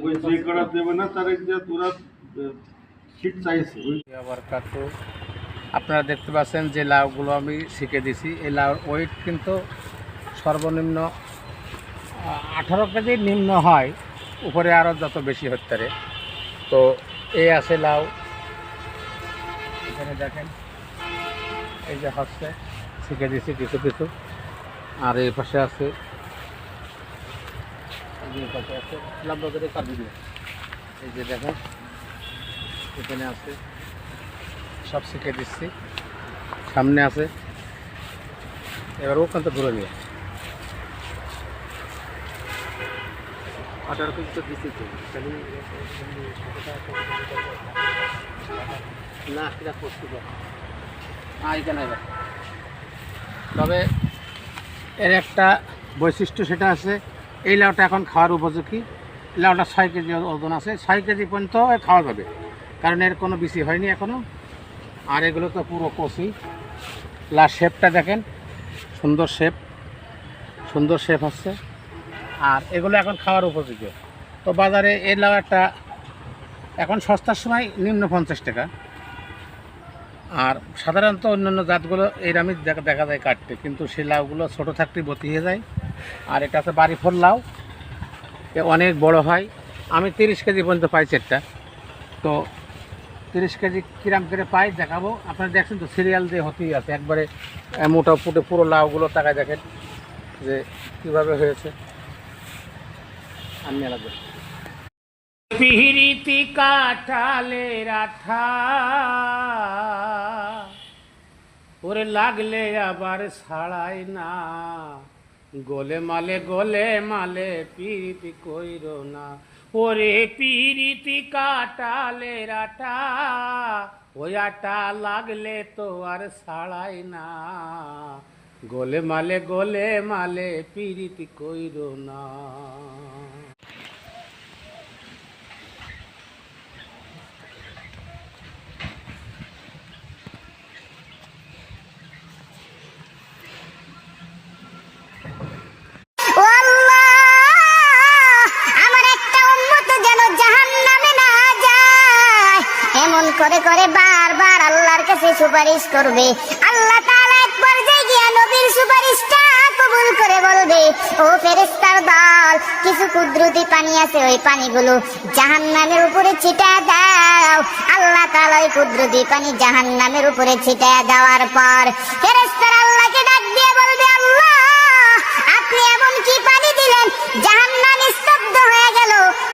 ওই যে করা দেবে না তার যে তোরা শীত চাইছে আবার কাটু আপনারা দেখতে পাচ্ছেন যে লাউগুলো আমি শিখে দিছি। এই লাউর ওয়েট কিন্তু সর্বনিম্ন 18 কেজির নিম্ন হয়, উপরে আরও যত বেশি হতে পারে। তো এই আছে লাউ, এখানে দেখেন এই যে হচ্ছে শিখে দিছি কিছু কিছু। আর এই পাশে আছে লম্বা করে কাটি দিয়ে, এই যে দেখেন এখানে আছে সব শিখে দিচ্ছি, সামনে আছে। এবার ওখান থেকে ঘুরে নিয়ে না এটা করতে এখানে। তবে এর একটা বৈশিষ্ট্য সেটা আছে, এই লাউটা এখন খাওয়ার উপযোগী। লাউটা 6 কেজি ওজন আছে, 6 কেজি পর্যন্ত খাওয়া যাবে, কারণ এর কোনো বেশি হয়নি এখনও। আর এগুলো তো পুরো কচি। লাস্ট শেপটা দেখেন, সুন্দর শেপ হচ্ছে। আর এগুলো এখন খাওয়ার উপযোগী। তো বাজারে এই লাউ একটা এখন সস্তার সময় নিম্ন 50 টাকা। আর সাধারণত অন্যান্য জাতগুলো এইরকমই দেখা যায় কাটতে, কিন্তু সেই লাউগুলো ছোটো থাকতেই বতি হয়ে যায়। আর এটা হচ্ছে বাড়ি ফল লাউ, এ অনেক বড় হয়। আমি 30 কেজি পর্যন্ত পাই চারটা। তো 30 কেজি কিরাম করে পাই দেখাবো। আপনারা দেখছেন তো সিরিয়াল দিয়ে হতেই আছে, একবারে মোটা ফুটে পুরো লাউগুলো টাকায় দেখেন যে কীভাবে হয়েছে। আমি লাগবে পিহিরিতি কাটালের আঠা ওরে লাগলে আবার ছাড়াই না, গোলে মালে পিরিতি কইরো না। ওরে পিরিতি কাটালের আঠা, ওই আটা লাগলে তো আর ছাড়াই না, গোলে মালে পিরিতি কইরো না। করে করে বারবার আল্লাহর কাছে সুপারিশ করবে। আল্লাহ তাআলা এক পর্যায়ে গিয়ে নবীর সুপারিশটা কবুল করে বলবে, ও ফেরেশতার দল, কিছু কুদরতি পানি আছে, ওই পানিগুলো জাহান্নামের উপরে ছিটায় দাও। আল্লাহ তাআলা ওই কুদরতি পানি জাহান্নামের উপরে ছিটায় দেওয়ার পর ফেরেশতারা আল্লাহকে ডাক দিয়ে বলবে, আল্লাহ আপনি এমন কি পানি দিলেন জাহান্নামে